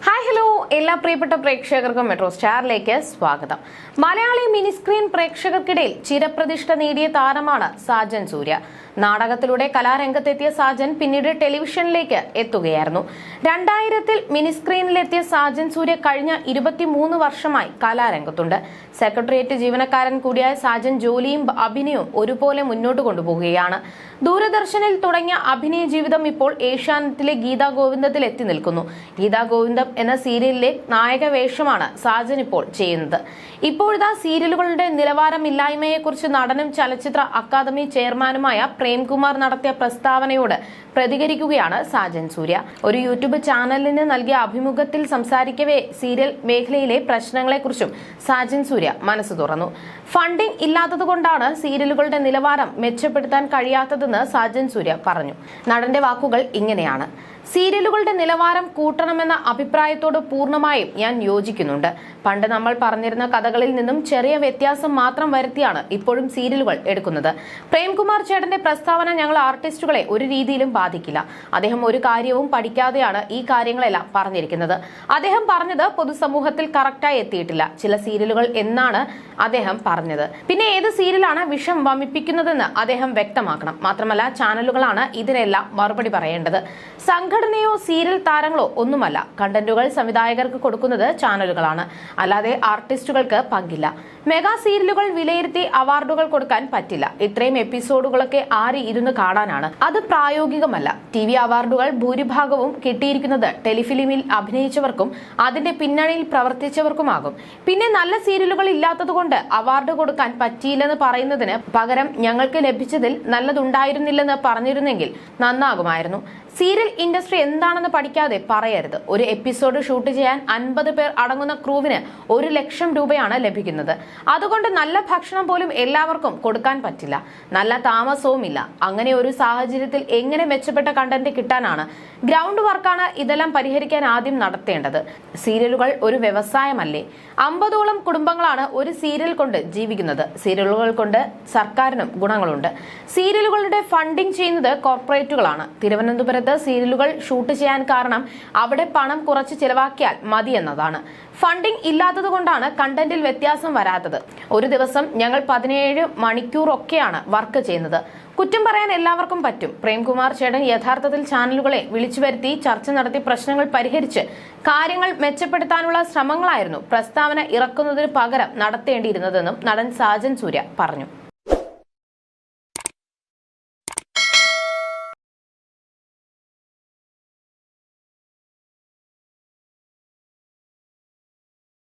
Hi hello എല്ലാ പ്രിയപ്പെട്ട പ്രേക്ഷകർക്കും മെട്രോ സ്റ്റാറിലേക്ക് സ്വാഗതം. മലയാളി മിനി സ്ക്രീൻ പ്രേക്ഷകർക്കിടയിൽ ചിരപ്രതിഷ്ഠ നേടിയ താരമാണ് സാജൻ സൂര്യ. നാടകത്തിലൂടെ കലാരംഗത്തെത്തിയ സാജൻ പിന്നീട് ടെലിവിഷനിലേക്ക് എത്തുകയായിരുന്നു. 2000-ൽ മിനി സ്ക്രീനിലെത്തിയ സാജൻ സൂര്യ കഴിഞ്ഞ 23 വർഷമായി കലാരംഗത്തുണ്ട്. സെക്രട്ടേറിയറ്റ് ജീവനക്കാരൻ കൂടിയായ സാജൻ ജോലിയും അഭിനയവും ഒരുപോലെ മുന്നോട്ട് കൊണ്ടുപോകുകയാണ്. ദൂരദർശനിൽ തുടങ്ങിയ അഭിനയ ജീവിതം ഇപ്പോൾ ഏഷ്യാനെറ്റിലെ ഗീതാ ഗോവിന്ദത്തിൽ എത്തി നിൽക്കുന്നു. ഗീതാ ഗോവിന്ദം എന്ന സീരിയലിലെ നായക വേഷമാണ് സാജൻ ഇപ്പോൾ ചെയ്യുന്നത്. ഇപ്പോഴത്തെ സീരിയലുകളുടെ നിലവാരമില്ലായ്മയെക്കുറിച്ച് നടനും ചലച്ചിത്ര അക്കാദമി ചെയർമാനുമായ പ്രേംകുമാർ നടത്തിയ പ്രസ്താവനയോട് പ്രതികരിക്കുകയാണ് സാജൻ സൂര്യ. ഒരു യൂട്യൂബ് ചാനലിന് നൽകിയ അഭിമുഖത്തിൽ സംസാരിക്കവേ സീരിയൽ മേഖലയിലെ പ്രശ്നങ്ങളെക്കുറിച്ചും സാജൻ സൂര്യ മനസ്സ് തുറന്നു. ഫണ്ടിംഗ് ഇല്ലാത്തതുകൊണ്ടാണ് സീരിയലുകളുടെ നിലവാരം മെച്ചപ്പെടുത്താൻ കഴിയാത്തതെന്ന് സാജൻ സൂര്യ പറഞ്ഞു. നടന്റെ വാക്കുകൾ ഇങ്ങനെയാണ്: സീരിയലുകളുടെ നിലവാരം കൂട്ടണമെന്ന അഭിപ്രായത്തോട് പൂർണ്ണമായും ഞാൻ യോജിക്കുന്നുണ്ട്. പണ്ട് നമ്മൾ പറഞ്ഞിരുന്ന കഥകളിൽ നിന്നും ചെറിയ വ്യത്യാസം മാത്രം വരുത്തിയാണ് ഇപ്പോഴും സീരിയലുകൾ എടുക്കുന്നത്. പ്രേംകുമാർ ചേട്ടന്റെ പ്രസ്താവന ഞങ്ങൾ ആർട്ടിസ്റ്റുകളെ ഒരു രീതിയിലും ബാധിക്കില്ല. അദ്ദേഹം ഒരു കാര്യവും പഠിക്കാതെയാണ് ഈ കാര്യങ്ങളെല്ലാം പറഞ്ഞിരിക്കുന്നത്. അദ്ദേഹം പറഞ്ഞത് പൊതുസമൂഹത്തിൽ കറക്റ്റായി എത്തിയിട്ടില്ല. ചില സീരിയലുകൾ എന്നാണ് അദ്ദേഹം പറഞ്ഞത്. പിന്നെ ഏത് സീരിയലാണ് വിഷം വമിപ്പിക്കുന്നതെന്ന് അദ്ദേഹം വ്യക്തമാക്കണം. മാത്രമല്ല ചാനലുകളാണ് ഇതിനെല്ലാം മറുപടി പറയേണ്ടത്. സംഘടനയോ സീരിയൽ താരങ്ങളോ ഒന്നുമല്ല. കണ്ടന്റുകൾ സംവിധായകർക്ക് കൊടുക്കുന്നത് ചാനലുകളാണ്, അല്ലാതെ ആർട്ടിസ്റ്റുകൾക്ക് പങ്കില്ല. മെഗാ സീരിയലുകൾ വിലയിരുത്തി അവാർഡുകൾ കൊടുക്കാൻ പറ്റില്ല. ഇത്രയും എപ്പിസോഡുകളൊക്കെ ആര് ഇരുന്ന് കാണാനാണ്? അത് പ്രായോഗികമല്ല. TV അവാർഡുകൾ ഭൂരിഭാഗവും കിട്ടിയിരിക്കുന്നത് ടെലിഫിലിമിൽ അഭിനയിച്ചവർക്കും അതിന്റെ പിന്നണിയിൽ പ്രവർത്തിച്ചവർക്കുമാകും. പിന്നെ നല്ല സീരിയലുകൾ ഇല്ലാത്തതുകൊണ്ട് അവാർഡ് കൊടുക്കാൻ പറ്റിയില്ലെന്ന് പറയുന്നതിന് പകരം ഞങ്ങൾക്ക് ലഭിച്ചതിൽ നല്ലതുണ്ടായിരുന്നില്ലെന്ന് പറഞ്ഞിരുന്നെങ്കിൽ നന്നാകുമായിരുന്നു. സീരിയൽ ഇൻഡസ്ട്രി എന്താണെന്ന് പഠിക്കാതെ പറയരുത്. ഒരു എപ്പിസോഡ് ഷൂട്ട് ചെയ്യാൻ 50 പേർ അടങ്ങുന്ന ക്രൂവിന് 1 ലക്ഷം രൂപയാണ് ലഭിക്കുന്നത്. അതുകൊണ്ട് നല്ല ഭക്ഷണം പോലും എല്ലാവർക്കും കൊടുക്കാൻ പറ്റില്ല. നല്ല താമസവും ഇല്ല. അങ്ങനെ ഒരു സാഹചര്യത്തിൽ എങ്ങനെ മെച്ചപ്പെട്ട കണ്ടന്റ് കിട്ടാനാണ്? ഗ്രൗണ്ട് വർക്കാണ് ഇതെല്ലാം പരിഹരിക്കാൻ ആദ്യം നടത്തേണ്ടത്. സീരിയലുകൾ ഒരു വ്യവസായമല്ലേ? 50ഓളം കുടുംബങ്ങളാണ് ഒരു സീരിയൽ കൊണ്ട് ജീവിക്കുന്നത്. സീരിയലുകൾ കൊണ്ട് സർക്കാരിനും ഗുണങ്ങളുണ്ട്. സീരിയലുകളുടെ ഫണ്ടിംഗ് ചെയ്യുന്നത് കോർപ്പറേറ്റുകളാണ്. തിരുവനന്തപുരത്ത് സീരിയലുകൾ ഷൂട്ട് ചെയ്യാൻ കാരണം അവിടെ പണം കുറച്ച് ചിലവാക്കിയാൽ മതി എന്നതാണ്. ഫണ്ടിംഗ് ഇല്ലാത്തത് കൊണ്ടാണ് കണ്ടന്റിൽ വ്യത്യാസം വരാത്തത്. ഒരു ദിവസം ഞങ്ങൾ 17 മണിക്കൂറൊക്കെയാണ് വർക്ക് ചെയ്യുന്നത്. കുറ്റം പറയാൻ എല്ലാവർക്കും പറ്റും. പ്രേംകുമാർ ചേട്ടൻ യഥാർത്ഥത്തിൽ ചാനലുകളെ വിളിച്ചു വരുത്തി ചർച്ച നടത്തി പ്രശ്നങ്ങൾ പരിഹരിച്ച് കാര്യങ്ങൾ മെച്ചപ്പെടുത്താനുള്ള ശ്രമങ്ങളായിരുന്നു പ്രസ്താവന ഇറക്കുന്നതിന് പകരം നടത്തേണ്ടിയിരുന്നതെന്നും നടൻ സാജൻ സൂര്യ പറഞ്ഞു.